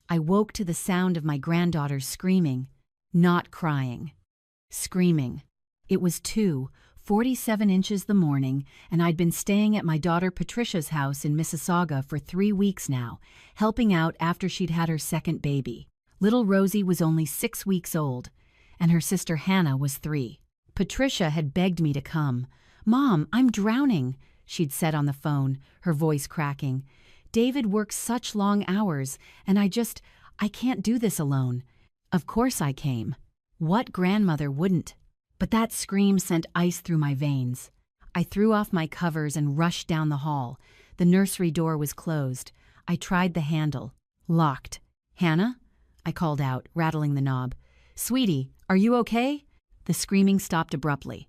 I woke to the sound of my granddaughter screaming, not crying. Screaming. It was 2:47 inches the morning, and I'd been staying at my daughter Patricia's house in Mississauga for 3 weeks now, helping out after she'd had her second baby. Little Rosie was only 6 weeks old, and her sister Hannah was 3. Patricia had begged me to come. "Mom, I'm drowning," she'd said on the phone, her voice cracking. "David works such long hours, and I can't do this alone." Of course I came. What grandmother wouldn't? But that scream sent ice through my veins. I threw off my covers and rushed down the hall. The nursery door was closed. I tried the handle. Locked. "Hannah?" I called out, rattling the knob. "Sweetie, are you okay?" The screaming stopped abruptly.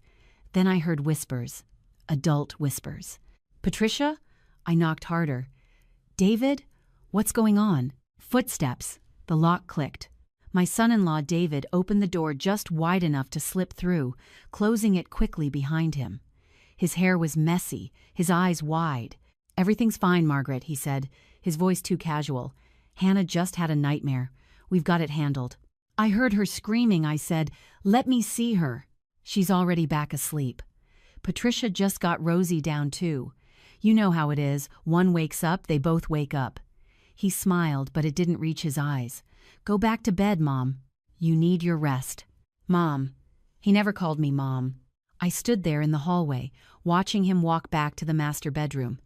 Then I heard whispers. Adult whispers. "Patricia?" I knocked harder. "David? What's going on?" Footsteps. The lock clicked. My son-in-law David opened the door just wide enough to slip through, closing it quickly behind him. His hair was messy, his eyes wide. "Everything's fine, Margaret," he said, his voice too casual. "Hannah just had a nightmare. We've got it handled." I heard her screaming. I said, "Let me see her." "She's already back asleep." Patricia just got Rosie down too. You know how it is. One wakes up, they both wake up. He smiled, but it didn't reach his eyes. "Go back to bed, Mom. You need your rest." "Mom." He never called me Mom. I stood there in the hallway, watching him walk back to the master bedroom.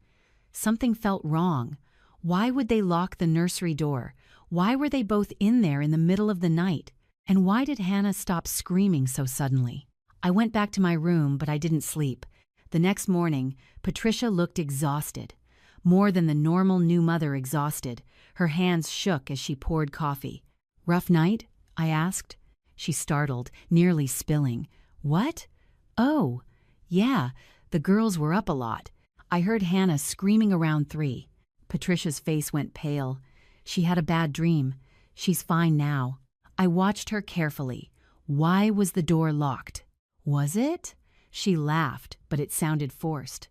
Something felt wrong. Why would they lock the nursery door? Why were they both in there in the middle of the night? And why did Hannah stop screaming so suddenly? I went back to my room, but I didn't sleep. The next morning, Patricia looked exhausted. More than the normal new mother exhausted. Her hands shook as she poured coffee. "Rough night?" I asked. She startled, nearly spilling. "What?" "Oh, yeah, the girls were up a lot. I heard Hannah screaming around 3. Patricia's face went pale. "She had a bad dream. She's fine now." I watched her carefully. Why was the door locked? Was it? She laughed, but it sounded forced.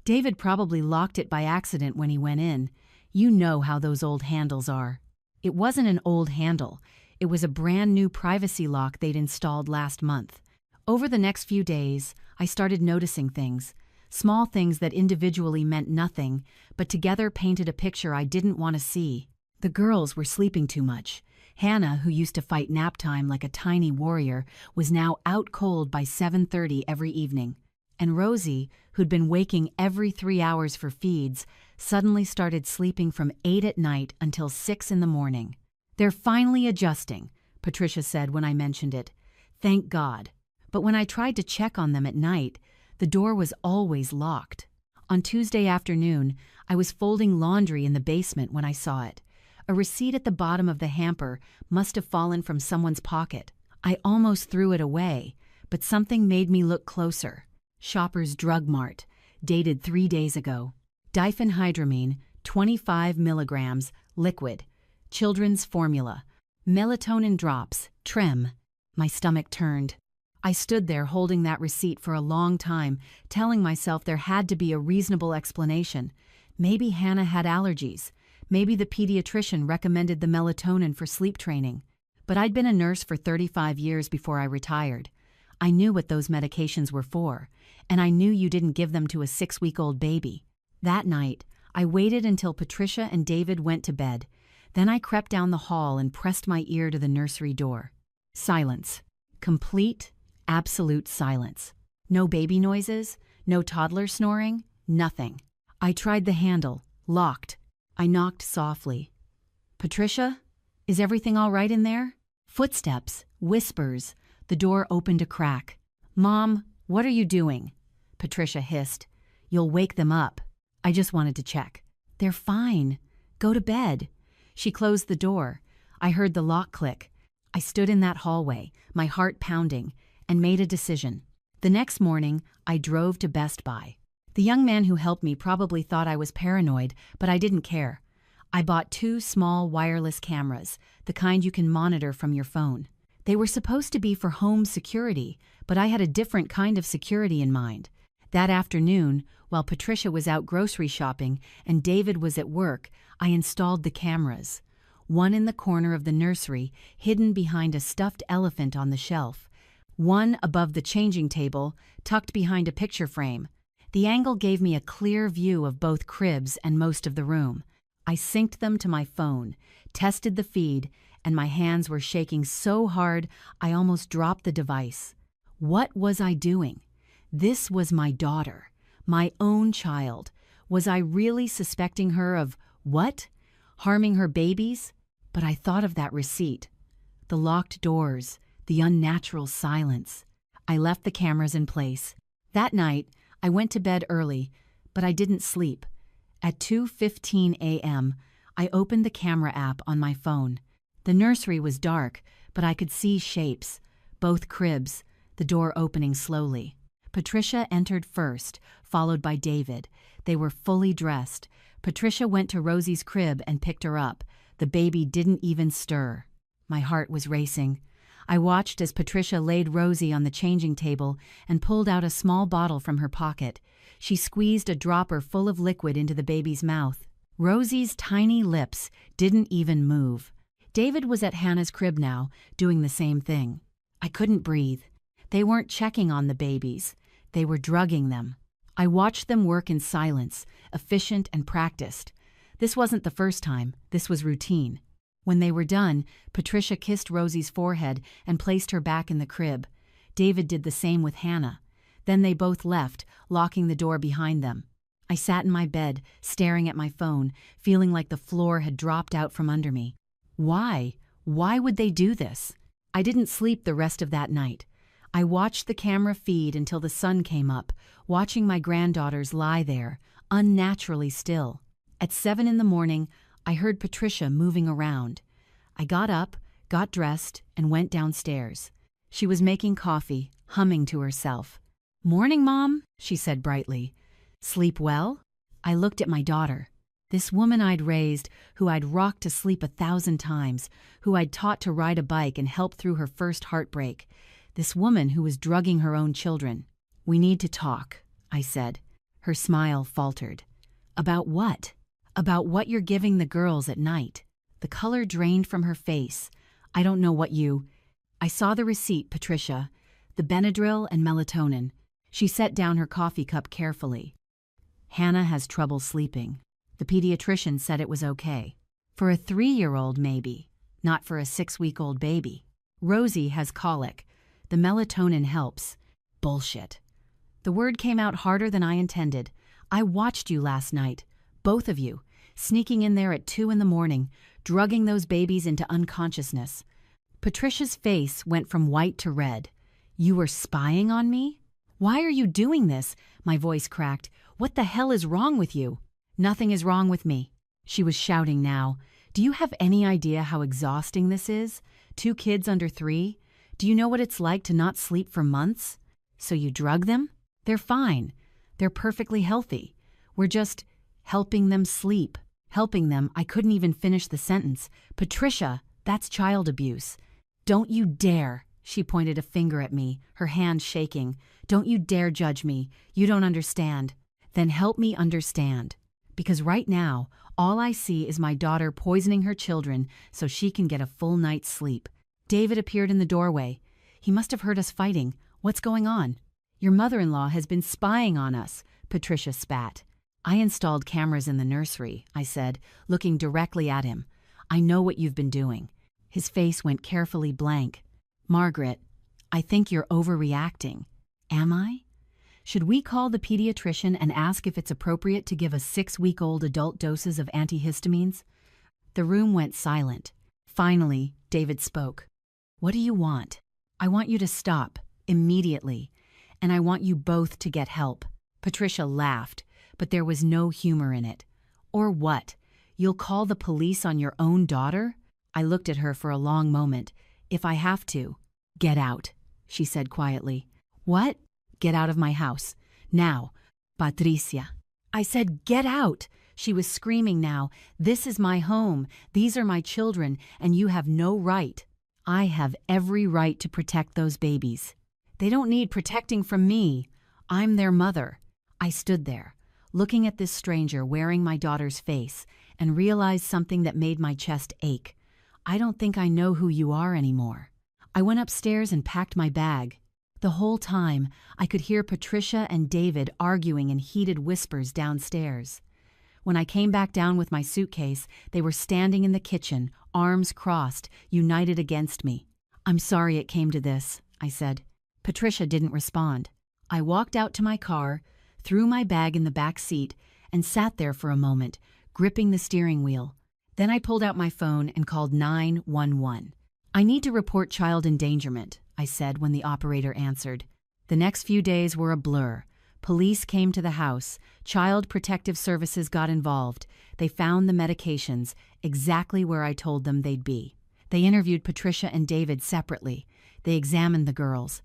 "David probably locked it by accident when he went in. You know how those old handles are." It wasn't an old handle. It was a brand new privacy lock they'd installed last month. Over the next few days, I started noticing things. Small things that individually meant nothing, but together painted a picture I didn't want to see. The girls were sleeping too much. Hannah, who used to fight nap time like a tiny warrior, was now out cold by 7:30 every evening. And Rosie, who'd been waking every 3 hours for feeds, suddenly started sleeping from 8 at night until 6 in the morning. "They're finally adjusting," Patricia said when I mentioned it. "Thank God." But when I tried to check on them at night, the door was always locked. On Tuesday afternoon, I was folding laundry in the basement when I saw it. A receipt at the bottom of the hamper must have fallen from someone's pocket. I almost threw it away, but something made me look closer. Shoppers Drug Mart, dated 3 days ago. Diphenhydramine, 25 milligrams, liquid. Children's formula. Melatonin drops, Trem. My stomach turned. I stood there holding that receipt for a long time, telling myself there had to be a reasonable explanation. Maybe Hannah had allergies. Maybe the pediatrician recommended the melatonin for sleep training. But I'd been a nurse for 35 years before I retired. I knew what those medications were for, and I knew you didn't give them to a 6-week-old baby. That night, I waited until Patricia and David went to bed. Then I crept down the hall and pressed my ear to the nursery door. Silence. Complete, absolute silence. No baby noises, no toddler snoring, nothing. I tried the handle, locked. I knocked softly. "Patricia? Is everything all right in there?" Footsteps, whispers. The door opened a crack. "Mom, what are you doing?" Patricia hissed. "You'll wake them up." I just wanted to check. "They're fine. Go to bed." She closed the door. I heard the lock click. I stood in that hallway, my heart pounding, and made a decision. The next morning, I drove to Best Buy. The young man who helped me probably thought I was paranoid, but I didn't care. I bought 2 small wireless cameras, the kind you can monitor from your phone. They were supposed to be for home security, but I had a different kind of security in mind. That afternoon, while Patricia was out grocery shopping and David was at work, I installed the cameras. one in the corner of the nursery, hidden behind a stuffed elephant on the shelf, one above the changing table, tucked behind a picture frame. The angle gave me a clear view of both cribs and most of the room. I synced them to my phone, tested the feed, and my hands were shaking so hard I almost dropped the device. What was I doing? This was my daughter, my own child. Was I really suspecting her of what? Harming her babies? But I thought of that receipt. The locked doors, the unnatural silence. I left the cameras in place. That night, I went to bed early, but I didn't sleep. At 2:15 a.m., I opened the camera app on my phone. The nursery was dark, but I could see shapes, both cribs, the door opening slowly. Patricia entered first, followed by David. They were fully dressed. Patricia went to Rosie's crib and picked her up. The baby didn't even stir. My heart was racing. I watched as Patricia laid Rosie on the changing table and pulled out a small bottle from her pocket. She squeezed a dropper full of liquid into the baby's mouth. Rosie's tiny lips didn't even move. David was at Hannah's crib now, doing the same thing. I couldn't breathe. They weren't checking on the babies. They were drugging them. I watched them work in silence, efficient and practiced. This wasn't the first time. This was routine. When they were done, Patricia kissed Rosie's forehead and placed her back in the crib. David did the same with Hannah. Then they both left, locking the door behind them. I sat in my bed, staring at my phone, feeling like the floor had dropped out from under me. Why? Why would they do this? I didn't sleep the rest of that night. I watched the camera feed until the sun came up, watching my granddaughters lie there, unnaturally still. At 7 in the morning, I heard Patricia moving around. I got up, got dressed, and went downstairs. She was making coffee, humming to herself. "Morning, Mom," she said brightly. "Sleep well?" I looked at my daughter. This woman I'd raised, who I'd rocked to sleep 1,000 times, who I'd taught to ride a bike and helped through her first heartbreak. This woman who was drugging her own children. "We need to talk," I said. Her smile faltered. "About what?" "About what you're giving the girls at night." The color drained from her face. "I don't know what you—" I saw the receipt, Patricia. The Benadryl and melatonin. She set down her coffee cup carefully. "Hannah has trouble sleeping. The pediatrician said it was okay. For a 3-year-old maybe, not for a 6-week-old baby. Rosie has colic. The melatonin helps." Bullshit. The word came out harder than I intended. "I watched you last night, both of you, sneaking in there at 2 in the morning, drugging those babies into unconsciousness." Patricia's face went from white to red. "You were spying on me? Why are you doing this?" My voice cracked. "What the hell is wrong with you?" "Nothing is wrong with me." She was shouting now. "Do you have any idea how exhausting this is? 2 kids under 3? Do you know what it's like to not sleep for months? So you drug them? They're fine. They're perfectly healthy. We're just helping them sleep. Helping them." I couldn't even finish the sentence. "Patricia, that's child abuse. Don't you dare." She pointed a finger at me, her hand shaking. "Don't you dare judge me. You don't understand." "Then help me understand. Because right now, all I see is my daughter poisoning her children so she can get a full night's sleep." David appeared in the doorway. He must have heard us fighting. "What's going on?" "Your mother-in-law has been spying on us," Patricia spat. "I installed cameras in the nursery," I said, looking directly at him. "I know what you've been doing." His face went carefully blank. "Margaret, I think you're overreacting." "Am I? Should we call the pediatrician and ask if it's appropriate to give a 6-week-old adult doses of antihistamines?" The room went silent. Finally, David spoke. "What do you want?" "I want you to stop, immediately. And I want you both to get help." Patricia laughed, but there was no humor in it. "Or what? You'll call the police on your own daughter?" I looked at her for a long moment. "If I have to." "Get out," she said quietly. "What?" "Get out of my house. Now, Patricia." I said, "Get out." She was screaming now. "This is my home. These are my children, and you have no right." "I have every right to protect those babies. They don't need protecting from me. I'm their mother." I stood there, looking at this stranger wearing my daughter's face, and realized something that made my chest ache. I don't think I know who you are anymore. I went upstairs and packed my bag. The whole time, I could hear Patricia and David arguing in heated whispers downstairs. When I came back down with my suitcase, they were standing in the kitchen, arms crossed, united against me. "I'm sorry it came to this," I said. Patricia didn't respond. I walked out to my car, threw my bag in the back seat, and sat there for a moment, gripping the steering wheel. Then I pulled out my phone and called 911. "I need to report child endangerment," I said when the operator answered. The next few days were a blur. Police came to the house. Child Protective Services got involved. They found the medications exactly where I told them they'd be. They interviewed Patricia and David separately. They examined the girls.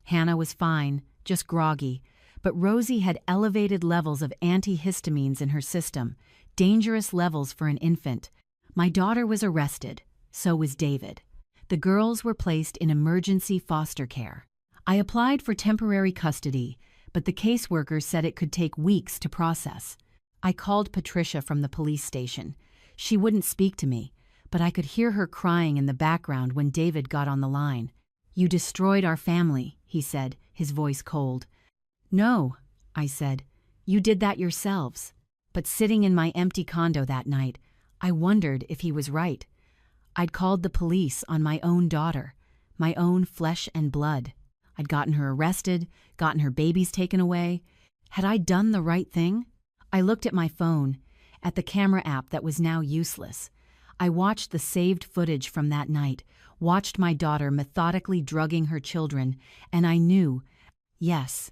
Hannah was fine, just groggy, but Rosie had elevated levels of antihistamines in her system, dangerous levels for an infant. My daughter was arrested. So was David. The girls were placed in emergency foster care. I applied for temporary custody, but the caseworker said it could take weeks to process. I called Patricia from the police station. She wouldn't speak to me, but I could hear her crying in the background when David got on the line. "You destroyed our family," he said, his voice cold. "No," I said. "You did that yourselves." But sitting in my empty condo that night, I wondered if he was right. I'd called the police on my own daughter, my own flesh and blood. I'd gotten her arrested, gotten her babies taken away. Had I done the right thing? I looked at my phone, at the camera app that was now useless. I watched the saved footage from that night, watched my daughter methodically drugging her children, and I knew, yes,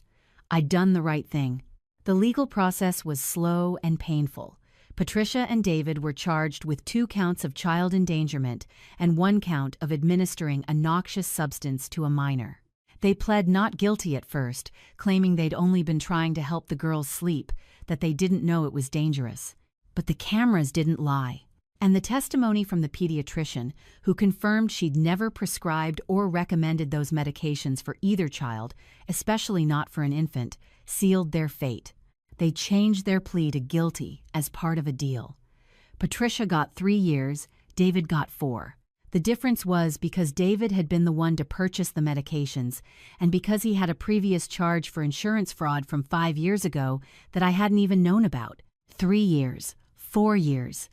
I'd done the right thing. The legal process was slow and painful. Patricia and David were charged with 2 counts of child endangerment and 1 count of administering a noxious substance to a minor. They pled not guilty at first, claiming they'd only been trying to help the girls sleep, that they didn't know it was dangerous. But the cameras didn't lie. And the testimony from the pediatrician, who confirmed she'd never prescribed or recommended those medications for either child, especially not for an infant, sealed their fate. They changed their plea to guilty as part of a deal. Patricia got 3 years, David got 4. The difference was because David had been the one to purchase the medications, and because he had a previous charge for insurance fraud from 5 years ago that I hadn't even known about. 3 years, 4 years.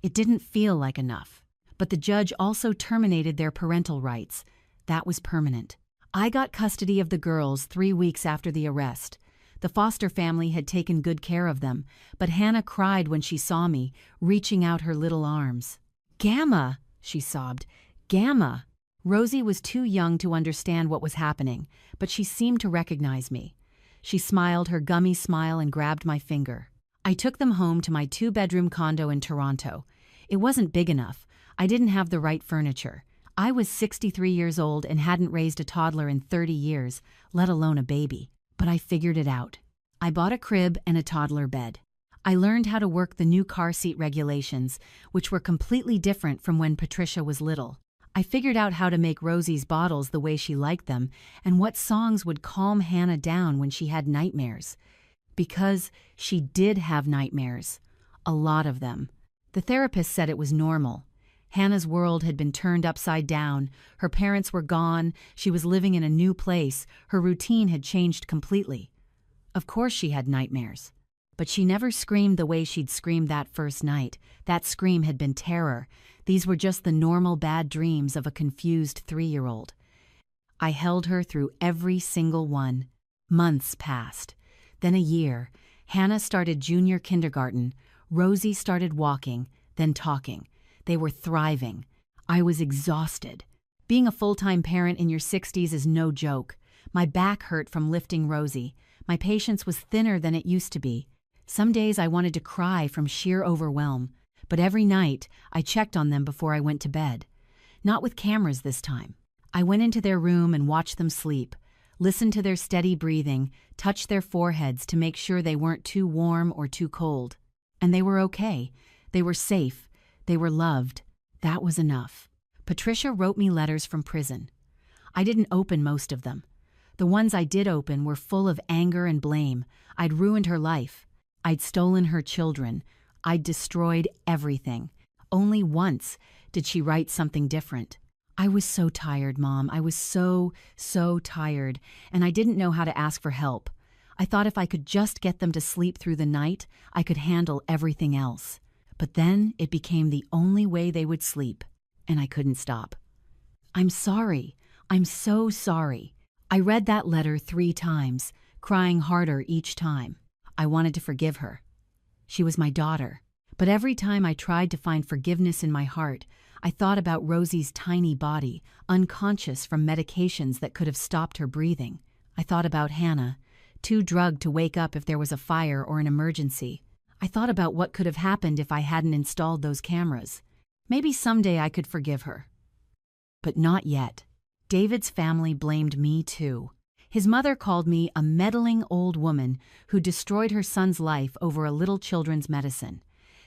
It didn't feel like enough. But the judge also terminated their parental rights. That was permanent. I got custody of the girls 3 weeks after the arrest. The foster family had taken good care of them, but Hannah cried when she saw me, reaching out her little arms. "Gamma!" she sobbed. "Gamma!" Rosie was too young to understand what was happening, but she seemed to recognize me. She smiled her gummy smile and grabbed my finger. I took them home to my 2-bedroom condo in Toronto. It wasn't big enough. I didn't have the right furniture. I was 63 years old and hadn't raised a toddler in 30 years, let alone a baby. But I figured it out. I bought a crib and a toddler bed. I learned how to work the new car seat regulations, which were completely different from when Patricia was little. I figured out how to make Rosie's bottles the way she liked them and what songs would calm Hannah down when she had nightmares. Because she did have nightmares. A lot of them. The therapist said it was normal. Hannah's world had been turned upside down. Her parents were gone. She was living in a new place. Her routine had changed completely. Of course she had nightmares. But she never screamed the way she'd screamed that first night. That scream had been terror. These were just the normal bad dreams of a confused 3-year-old. I held her through every single one. Months passed. Then a year. Hannah started junior kindergarten. Rosie started walking, then talking. They were thriving. I was exhausted. Being a full-time parent in your 60s is no joke. My back hurt from lifting Rosie. My patience was thinner than it used to be. Some days I wanted to cry from sheer overwhelm. But every night, I checked on them before I went to bed. Not with cameras this time. I went into their room and watched them sleep. Listened to their steady breathing, touched their foreheads to make sure they weren't too warm or too cold. And they were okay. They were safe. They were loved. That was enough. Patricia wrote me letters from prison. I didn't open most of them. The ones I did open were full of anger and blame. I'd ruined her life. I'd stolen her children. I'd destroyed everything. Only once Did she write something different? I was so tired, Mom. I was so tired, and I didn't know how to ask for help. I thought if I could just get them to sleep through the night, I could handle everything else. But then it became the only way they would sleep, and I couldn't stop. I'm sorry. I'm so sorry. I read that letter 3 times, crying harder each time. I wanted to forgive her. She was my daughter. But every time I tried to find forgiveness in my heart, I thought about Rosie's tiny body, unconscious from medications that could have stopped her breathing. I thought about Hannah, too drugged to wake up if there was a fire or an emergency. I thought about what could have happened if I hadn't installed those cameras. Maybe someday I could forgive her. But not yet. David's family blamed me too. His mother called me a meddling old woman who destroyed her son's life over a little children's medicine.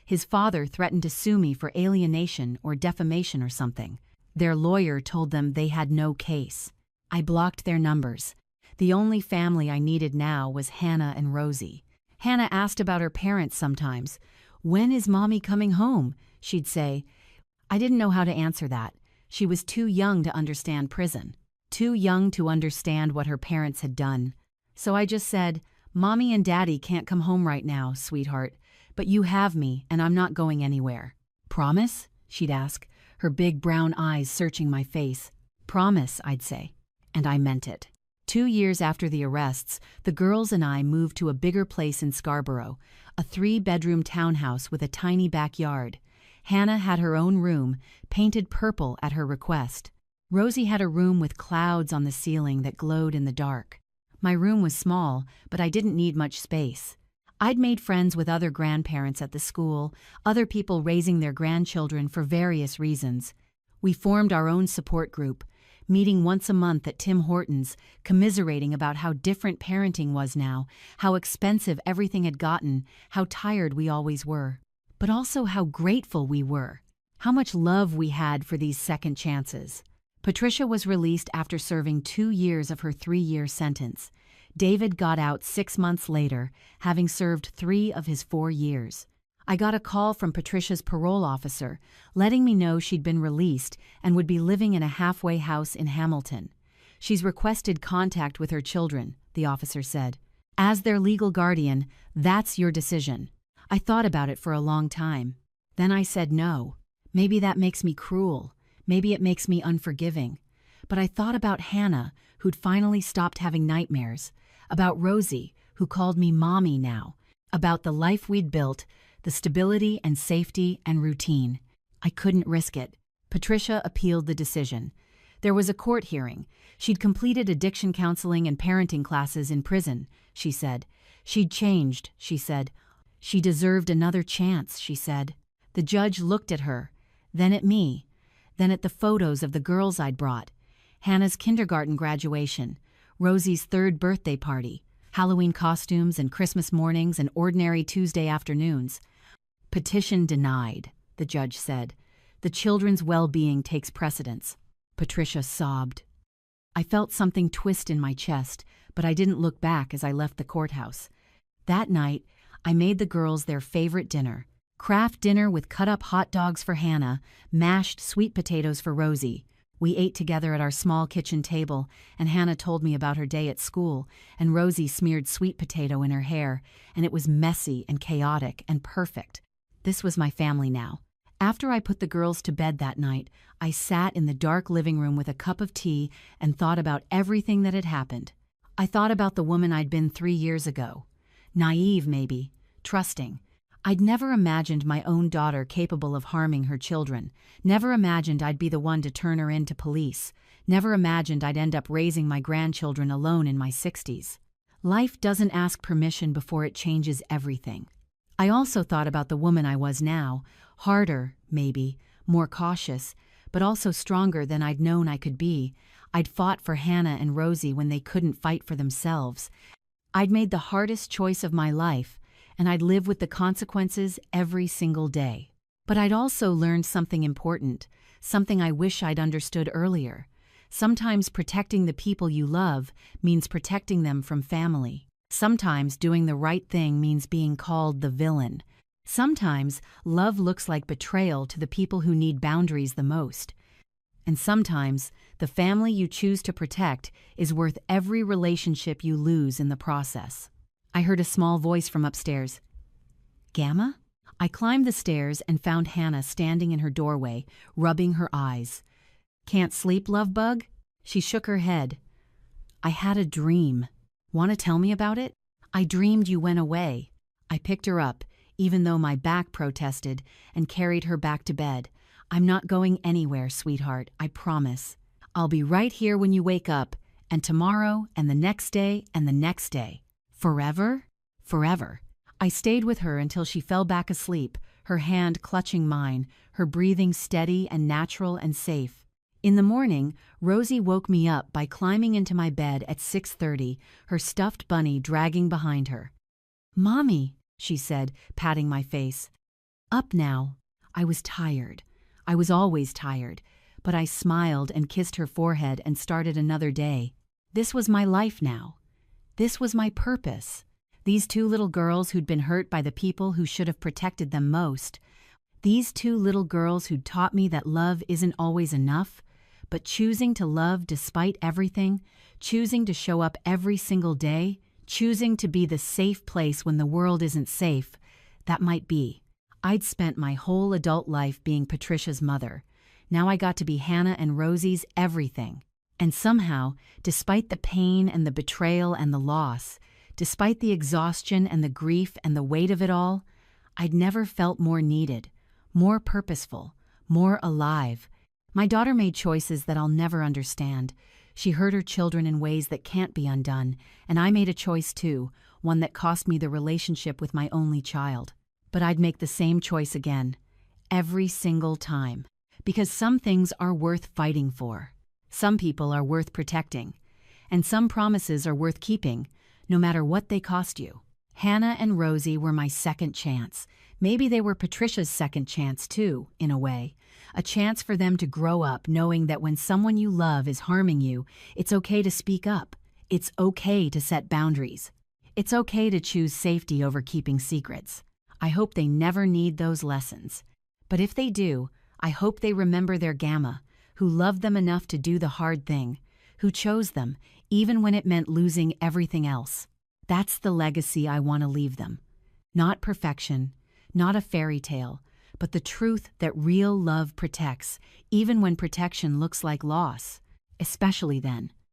His father threatened to sue me for alienation or defamation or something. Their lawyer told them they had no case. I blocked their numbers. The only family I needed now was Hannah and Rosie. Hannah asked about her parents sometimes. "When is Mommy coming home?" she'd say. I didn't know how to answer that. She was too young to understand prison, too young to understand what her parents had done. So I just said, "Mommy and Daddy can't come home right now, sweetheart. But you have me, and I'm not going anywhere." "Promise?" she'd ask, her big brown eyes searching my face. "Promise," I'd say. And I meant it. 2 years after the arrests, the girls and I moved to a bigger place in Scarborough, a 3-bedroom townhouse with a tiny backyard. Hannah had her own room, painted purple at her request. Rosie had a room with clouds on the ceiling that glowed in the dark. My room was small, but I didn't need much space. I'd made friends with other grandparents at the school, other people raising their grandchildren for various reasons. We formed our own support group, meeting once a month at Tim Hortons, commiserating about how different parenting was now, how expensive everything had gotten, how tired we always were. But also how grateful we were, how much love we had for these second chances. Patricia was released after serving 2 years of her 3-year sentence. David got out 6 months later, having served 3 of his 4 years. I got a call from Patricia's parole officer, letting me know she'd been released and would be living in a halfway house in Hamilton. "She's requested contact with her children," the officer said. "As their legal guardian, that's your decision." I thought about it for a long time. Then I said no. Maybe that makes me cruel. Maybe it makes me unforgiving. But I thought about Hannah, who'd finally stopped having nightmares, about Rosie, who called me Mommy now, about the life we'd built, the stability and safety and routine. I couldn't risk it. Patricia appealed the decision. There was a court hearing. She'd completed addiction counseling and parenting classes in prison, she said. She'd changed, she said. She deserved another chance, she said. The judge looked at her, then at me, then at the photos of the girls I'd brought. Hannah's kindergarten graduation, Rosie's 3rd birthday party, Halloween costumes and Christmas mornings and ordinary Tuesday afternoons. "Petition denied," the judge said. "The children's well-being takes precedence." Patricia sobbed. I felt something twist in my chest, but I didn't look back as I left the courthouse. That night, I made the girls their favorite dinner. Kraft dinner with cut-up hot dogs for Hannah, mashed sweet potatoes for Rosie. We ate together at our small kitchen table, and Hannah told me about her day at school, and Rosie smeared sweet potato in her hair, and it was messy and chaotic and perfect. This was my family now. After I put the girls to bed that night, I sat in the dark living room with a cup of tea and thought about everything that had happened. I thought about the woman I'd been 3 years ago. Naive, maybe. Trusting. I'd never imagined my own daughter capable of harming her children. Never imagined I'd be the one to turn her in to police. Never imagined I'd end up raising my grandchildren alone in my 60s. Life doesn't ask permission before it changes everything. I also thought about the woman I was now. Harder, maybe, more cautious, but also stronger than I'd known I could be. I'd fought for Hannah and Rosie when they couldn't fight for themselves. I'd made the hardest choice of my life, and I'd live with the consequences every single day. But I'd also learned something important, something I wish I'd understood earlier. Sometimes protecting the people you love means protecting them from family. Sometimes doing the right thing means being called the villain. Sometimes love looks like betrayal to the people who need boundaries the most. And sometimes the family you choose to protect is worth every relationship you lose in the process. I heard a small voice from upstairs. Gamma? I climbed the stairs and found Hannah standing in her doorway, rubbing her eyes. Can't sleep, love bug? She shook her head. I had a dream. Want to tell me about it? I dreamed you went away. I picked her up, even though my back protested, and carried her back to bed. I'm not going anywhere, sweetheart, I promise. I'll be right here when you wake up, and tomorrow, and the next day, and the next day. Forever? Forever. I stayed with her until she fell back asleep, her hand clutching mine, her breathing steady and natural and safe. In the morning, Rosie woke me up by climbing into my bed at 6:30, her stuffed bunny dragging behind her. Mommy, she said, patting my face. Up now. I was tired. I was always tired, but I smiled and kissed her forehead and started another day. This was my life now. This was my purpose. These two little girls who'd been hurt by the people who should have protected them most. These two little girls who'd taught me that love isn't always enough, but choosing to love despite everything, choosing to show up every single day, choosing to be the safe place when the world isn't safe, that might be. I'd spent my whole adult life being Patricia's mother. Now I got to be Hannah and Rosie's everything. And somehow, despite the pain and the betrayal and the loss, despite the exhaustion and the grief and the weight of it all, I'd never felt more needed, more purposeful, more alive. My daughter made choices that I'll never understand. She hurt her children in ways that can't be undone, and I made a choice too, one that cost me the relationship with my only child. But I'd make the same choice again, every single time, because some things are worth fighting for. Some people are worth protecting, and some promises are worth keeping, no matter what they cost you. Hannah and Rosie were my second chance. Maybe they were Patricia's second chance too, in a way. A chance for them to grow up knowing that when someone you love is harming you, it's okay to speak up. It's okay to set boundaries. It's okay to choose safety over keeping secrets. I hope they never need those lessons. But if they do, I hope they remember their Gamma, who loved them enough to do the hard thing, who chose them, even when it meant losing everything else. That's the legacy I want to leave them. Not perfection, not a fairy tale, but the truth that real love protects, even when protection looks like loss, especially then.